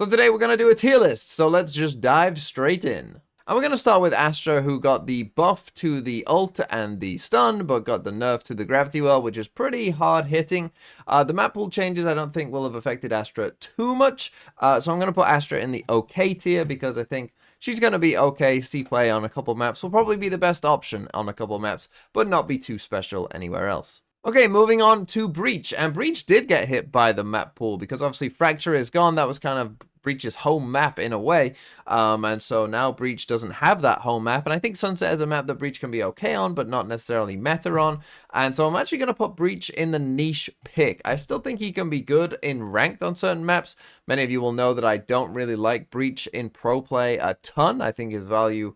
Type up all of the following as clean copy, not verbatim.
So today we're going to do a tier list, so let's just dive straight in. And we're going to start with Astra, who got the buff to the ult and the stun, but got the nerf to the gravity well, which is pretty hard hitting. The map pool changes I don't think will have affected Astra too much, so I'm going to put Astra in the okay tier because I think she's going to be okay, C play on a couple maps, will probably be the best option on a couple maps, but not be too special anywhere else. Okay, moving on to Breach, and Breach did get hit by the map pool because obviously Fracture is gone. That was kind of Breach's home map in a way, and so now Breach doesn't have that home map, and I think Sunset is a map that Breach can be okay on, but not necessarily meta on, and so I'm actually going to put Breach in the niche pick. I still think he can be good in ranked on certain maps. Many of you will know that I don't really like Breach in pro play a ton. I think his value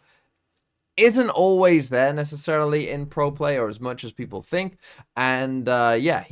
isn't always there necessarily in pro play or as much as people think, and yeah,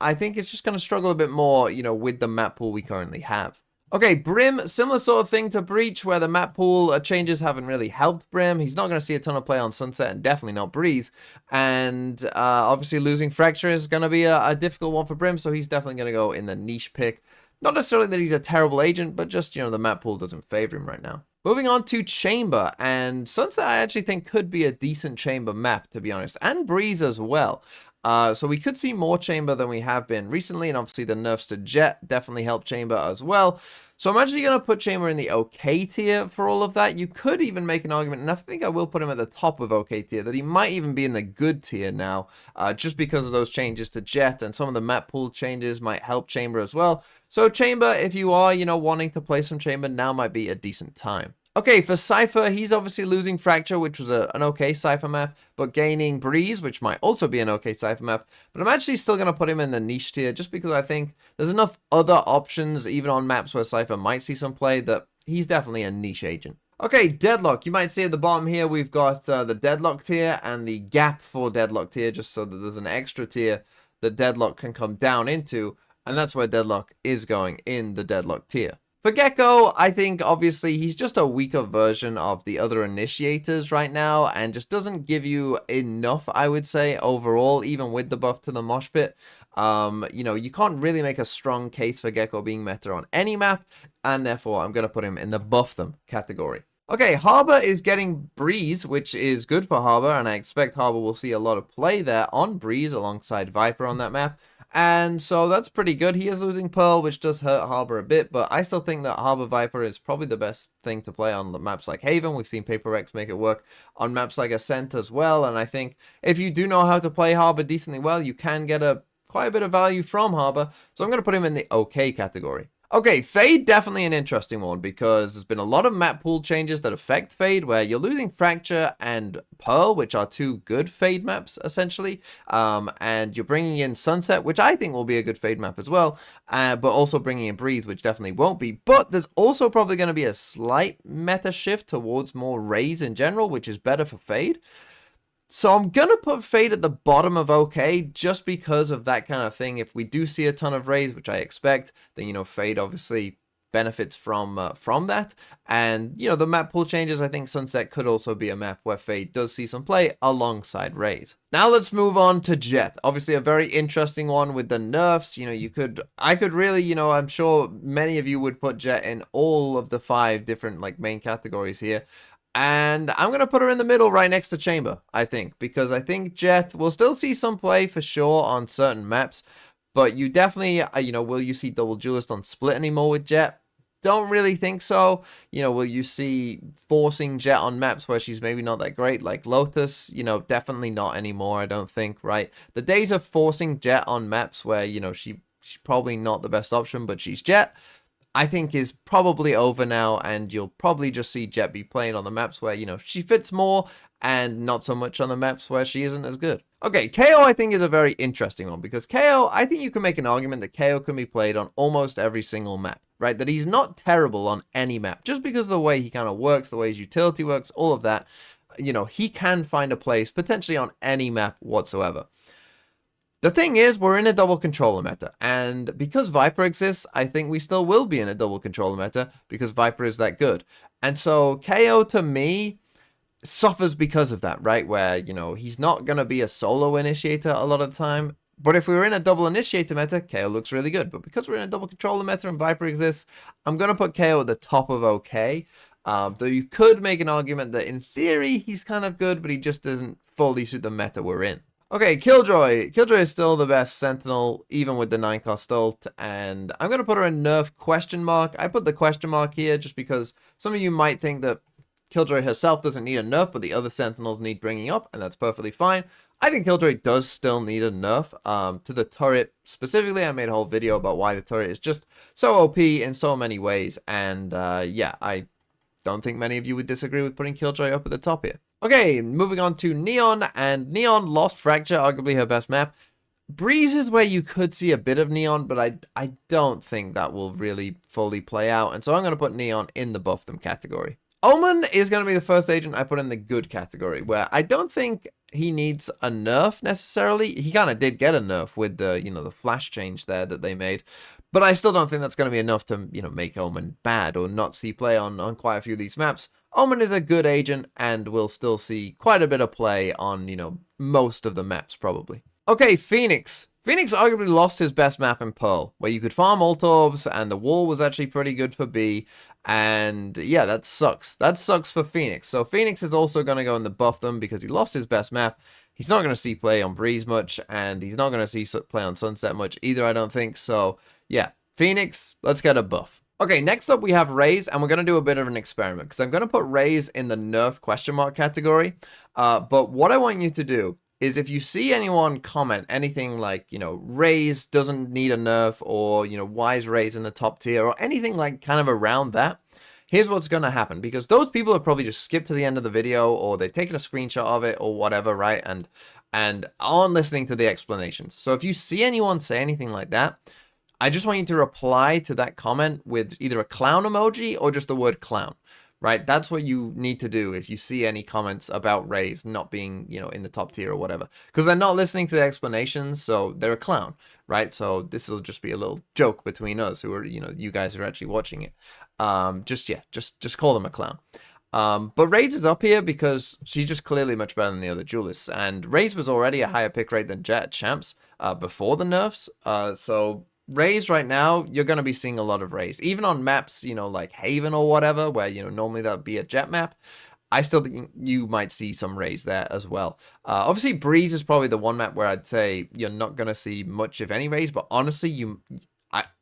I think it's just going to struggle a bit more, you know, with the map pool we currently have. Okay, Brim, similar sort of thing to Breach, where the map pool changes haven't really helped Brim. He's not going to see a ton of play on Sunset and definitely not Breeze, and obviously losing Fracture is going to be a difficult one for Brim, so he's definitely going to go in the niche pick. Not necessarily that he's a terrible agent, but just, you know, the map pool doesn't favor him right now. Moving on to Chamber, and Sunset I actually think could be a decent Chamber map, to be honest, and Breeze as well. So we could see more Chamber than we have been recently, and obviously the nerfs to Jet definitely help Chamber as well. So I'm actually going to put Chamber in the okay tier for all of that. You could even make an argument, and I think I will put him at the top of okay tier, that he might even be in the good tier now, just because of those changes to Jet, and some of the map pool changes might help Chamber as well. So Chamber, if you are, you know, wanting to play some Chamber, now might be a decent time. Okay, for Cypher, he's obviously losing Fracture, which was an okay Cypher map, but gaining Breeze, which might also be an okay Cypher map. But I'm actually still going to put him in the niche tier, just because I think there's enough other options, even on maps where Cypher might see some play, that he's definitely a niche agent. Okay, Deadlock. You might see at the bottom here, we've got the Deadlock tier and the Gap for Deadlock tier, just so that there's an extra tier that Deadlock can come down into, and that's where Deadlock is going, in the Deadlock tier. For Gecko, I think obviously he's just a weaker version of the other initiators right now and just doesn't give you enough, I would say, overall, even with the buff to the mosh pit. You know, you can't really make a strong case for Gecko being meta on any map, and therefore I'm going to put him in the buff them category. Okay, Harbor is getting Breeze, which is good for Harbor, and I expect Harbor will see a lot of play there on Breeze alongside Viper on that map. And so that's pretty good. He is losing Pearl, which does hurt Harbor a bit, but I still think that Harbor Viper is probably the best thing to play on the maps like Haven. We've seen Paper Rex make it work on maps like Ascent as well, and I think if you do know how to play Harbor decently well, you can get quite a bit of value from Harbor, so I'm going to put him in the okay category. Okay, Fade, definitely an interesting one because there's been a lot of map pool changes that affect Fade, where you're losing Fracture and Pearl, which are two good Fade maps, essentially, and you're bringing in Sunset, which I think will be a good Fade map as well, but also bringing in Breeze, which definitely won't be, but there's also probably going to be a slight meta shift towards more Rays in general, which is better for Fade. So I'm going to put Fade at the bottom of okay, just because of that kind of thing. If we do see a ton of Rays, which I expect, then, you know, Fade obviously benefits from that. And, you know, the map pool changes, I think Sunset could also be a map where Fade does see some play alongside Rays. Now let's move on to Jet. Obviously a very interesting one with the nerfs. You know, I could really, you know, I'm sure many of you would put Jet in all of the 5 different, like, main categories here. And I'm going to put her in the middle right next to Chamber, I think, because I think Jet will still see some play for sure on certain maps, but you definitely, you know, will you see Double Duelist on Split anymore with Jet? Don't really think so. You know, will you see forcing Jet on maps where she's maybe not that great, like Lotus? You know, definitely not anymore, I don't think, right? The days of forcing Jet on maps where, you know, she's probably not the best option, but she's Jet, I think is probably over now, and you'll probably just see Jet be playing on the maps where, you know, she fits more and not so much on the maps where she isn't as good. Okay, KO I think is a very interesting one because KO, I think you can make an argument that KO can be played on almost every single map, right? That he's not terrible on any map, just because of the way he kind of works, the way his utility works, all of that. You know, he can find a place potentially on any map whatsoever. The thing is, we're in a double controller meta, and because Viper exists, I think we still will be in a double controller meta because Viper is that good. And so KO to me suffers because of that, right? Where, you know, he's not going to be a solo initiator a lot of the time. But if we were in a double initiator meta, KO looks really good. But because we're in a double controller meta and Viper exists, I'm going to put KO at the top of okay. Though you could make an argument that in theory he's kind of good, but he just doesn't fully suit the meta we're in. Okay, Killjoy. Killjoy is still the best Sentinel, even with the 9-cost ult, and I'm going to put her in nerf question mark. I put the question mark here just because some of you might think that Killjoy herself doesn't need a nerf, but the other Sentinels need bringing up, and that's perfectly fine. I think Killjoy does still need a nerf. To the turret specifically, I made a whole video about why the turret is just so OP in so many ways, and yeah, I don't think many of you would disagree with putting Killjoy up at the top here. Okay, moving on to Neon, and Neon lost Fracture, arguably her best map. Breeze is where you could see a bit of Neon, but I don't think that will really fully play out, and so I'm going to put Neon in the buff them category. Omen is going to be the first agent I put in the good category, where I don't think he needs a nerf necessarily. He kind of did get a nerf with the, the flash change there that they made, but I still don't think that's going to be enough to, make Omen bad or not see play on quite a few of these maps. Omen is a good agent and will still see quite a bit of play on, most of the maps probably. Okay, Phoenix. Phoenix arguably lost his best map in Pearl, where you could farm ult orbs, and the wall was actually pretty good for B, and yeah, that sucks. That sucks for Phoenix. So Phoenix is also going to go in the buff them because he lost his best map. He's not going to see play on Breeze much, and he's not going to see play on Sunset much either, I don't think. So yeah, Phoenix, let's get a buff. Okay, next up we have Raze, and we're going to do a bit of an experiment, because I'm going to put Raze in the nerf question mark category, but what I want you to do is if you see anyone comment anything like, Raze doesn't need a nerf, or, why is Raze in the top tier, or anything like kind of around that, here's what's going to happen, because those people have probably just skipped to the end of the video, or they've taken a screenshot of it, or whatever, right, and aren't listening to the explanations. So if you see anyone say anything like that, I just want you to reply to that comment with either a clown emoji or just the word clown. Right, that's what you need to do if you see any comments about Raze not being, in the top tier or whatever. Because they're not listening to the explanations, so they're a clown, right? So this will just be a little joke between us who are, you guys are actually watching it. Just call them a clown. But Raze is up here because she's just clearly much better than the other duelists. And Raze was already a higher pick rate than Jet at Champs before the nerfs. So Raze right now, you're going to be seeing a lot of Raze. Even on maps, like Haven or whatever, where, normally that would be a Jet map, I still think you might see some Raze there as well. Obviously, Breeze is probably the one map where I'd say you're not going to see much, if any, Raze, but honestly,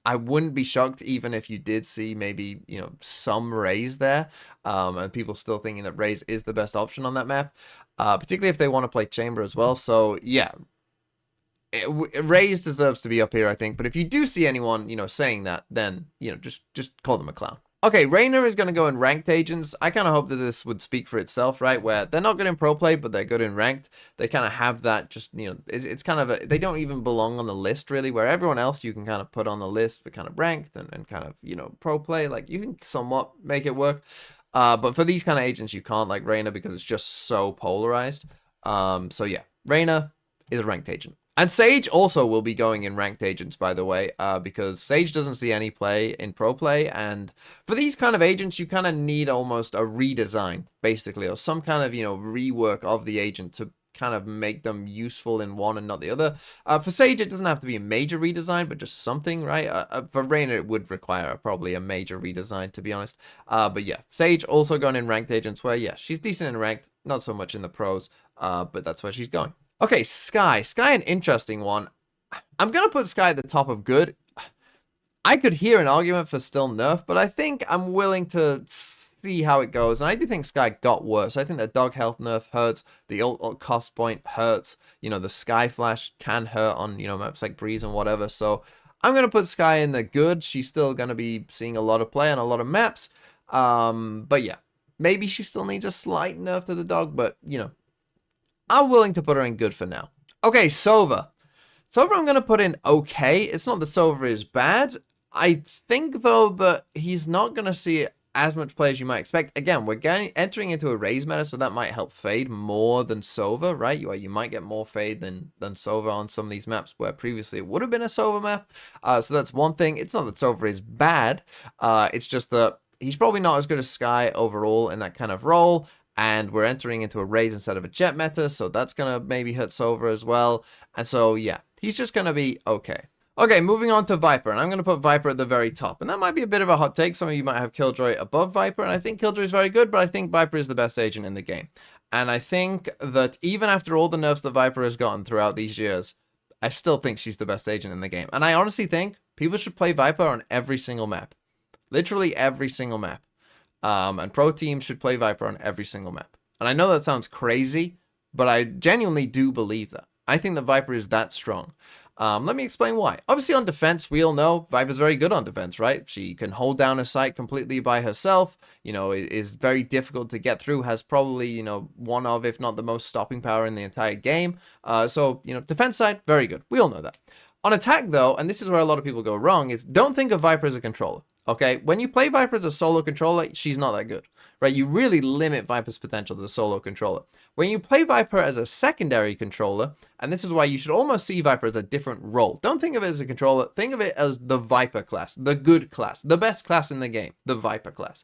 I wouldn't be shocked even if you did see maybe, some Raze there, and people still thinking that Raze is the best option on that map, particularly if they want to play Chamber as well. So, yeah. Raze deserves to be up here, I think. But if you do see anyone, saying that, then, just call them a clown. Okay, Reyna is going to go in ranked agents. I kind of hope that this would speak for itself, right? Where they're not good in pro play, but they're good in ranked. They kind of have that just, it's kind of they don't even belong on the list, really, where everyone else you can kind of put on the list for kind of ranked and kind of, pro play. Like, you can somewhat make it work. But for these kind of agents, you can't, like Reyna, because it's just so polarized. So yeah, Reyna is a ranked agent. And Sage also will be going in ranked agents, by the way, because Sage doesn't see any play in pro play, and for these kind of agents, you kind of need almost a redesign, basically, or some kind of, rework of the agent to kind of make them useful in one and not the other. For Sage, it doesn't have to be a major redesign, but just something, right? For Reyna, it would require probably a major redesign, to be honest. But yeah, Sage also going in ranked agents where, yeah, she's decent in ranked, not so much in the pros, but that's where she's going. Okay, Skye. Skye, an interesting one. I'm going to put Skye at the top of good. I could hear an argument for still nerf, but I think I'm willing to see how it goes. And I do think Skye got worse. I think the dog health nerf hurts. The ult cost point hurts. The Skye flash can hurt on, maps like Breeze and whatever. So I'm going to put Skye in the good. She's still going to be seeing a lot of play on a lot of maps. But yeah, maybe she still needs a slight nerf to the dog, but, I'm willing to put her in good for now. Okay, Sova. Sova I'm going to put in okay. It's not that Sova is bad. I think, though, that he's not going to see as much play as you might expect. Again, we're entering into a Raze meta, so that might help Fade more than Sova, right? You might get more Fade than Sova on some of these maps where previously it would have been a Sova map. So that's one thing. It's not that Sova is bad. It's just that he's probably not as good as Skye overall in that kind of role. And we're entering into a Raze instead of a Jet meta, so that's going to maybe hurt Sova as well. And so, yeah, he's just going to be okay. Okay, moving on to Viper, and I'm going to put Viper at the very top. And that might be a bit of a hot take. Some of you might have Killjoy above Viper, and I think Killjoy is very good, but I think Viper is the best agent in the game. And I think that even after all the nerfs that Viper has gotten throughout these years, I still think she's the best agent in the game. And I honestly think people should play Viper on every single map. Literally every single map. And pro teams should play Viper on every single map. And I know that sounds crazy, but I genuinely do believe that. I think that Viper is that strong. Let me explain why. Obviously on defense, we all know Viper's very good on defense, right? She can hold down a site completely by herself, you know, is very difficult to get through, has probably, you know, one of, if not the most stopping power in the entire game. So, you know, defense side, very good. We all know that. On attack though, and this is where a lot of people go wrong, is don't think of Viper as a controller. Okay, when you play Viper as a solo controller, she's not that good, right? You really limit Viper's potential as a solo controller. When you play Viper as a secondary controller, and this is why you should almost see Viper as a different role. Don't think of it as a controller, think of it as the Viper class, the good class, the best class in the game, the Viper class.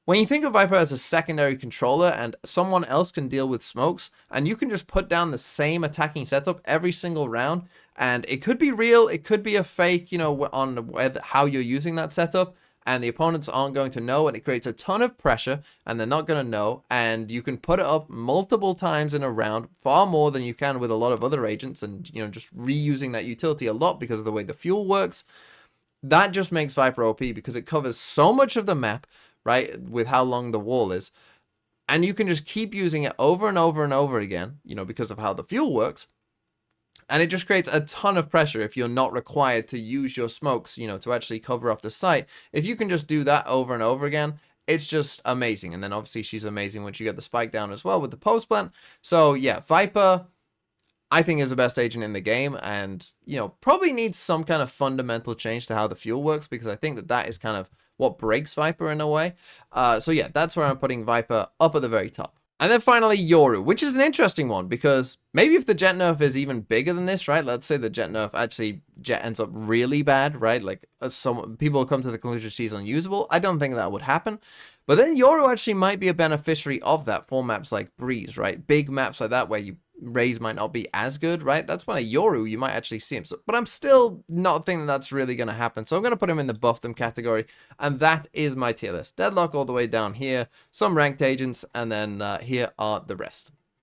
When you think of Viper as a secondary controller and someone else can deal with smokes, and you can just put down the same attacking setup every single round, and it could be real, it could be a fake, you know, on how you're using that setup, and the opponents aren't going to know, and it creates a ton of pressure, and they're not going to know, and you can put it up multiple times in a round, far more than you can with a lot of other agents, and, you know, just reusing that utility a lot because of the way the fuel works. That just makes Viper OP because it covers so much of the map, right, with how long the wall is, and you can just keep using it over and over and over again, you know, because of how the fuel works, and it just creates a ton of pressure if you're not required to use your smokes, you know, to actually cover off the site. If you can just do that over and over again, it's just amazing. And then obviously she's amazing once you get the spike down as well with the post plant. So yeah, Viper, I think, is the best agent in the game, and, you know, probably needs some kind of fundamental change to how the fuel works, because I think that that is kind of what breaks Viper in a way. So yeah, that's where I'm putting Viper up at the very top. And then finally, Yoru, which is an interesting one, because maybe if the Jet nerf is even bigger than this, right? Let's say the Jet nerf actually, Jet ends up really bad, right? Like, some people come to the conclusion she's unusable. I don't think that would happen. But then Yoru actually might be a beneficiary of that for maps like Breeze, right? Big maps like that where Raze might not be as good, right? That's when a Yoru, you might actually see him. So, but I'm still not thinking that's really going to happen. So I'm going to put him in the buff them category. And that is my tier list. Deadlock all the way down here. Some ranked agents. And then here are the rest.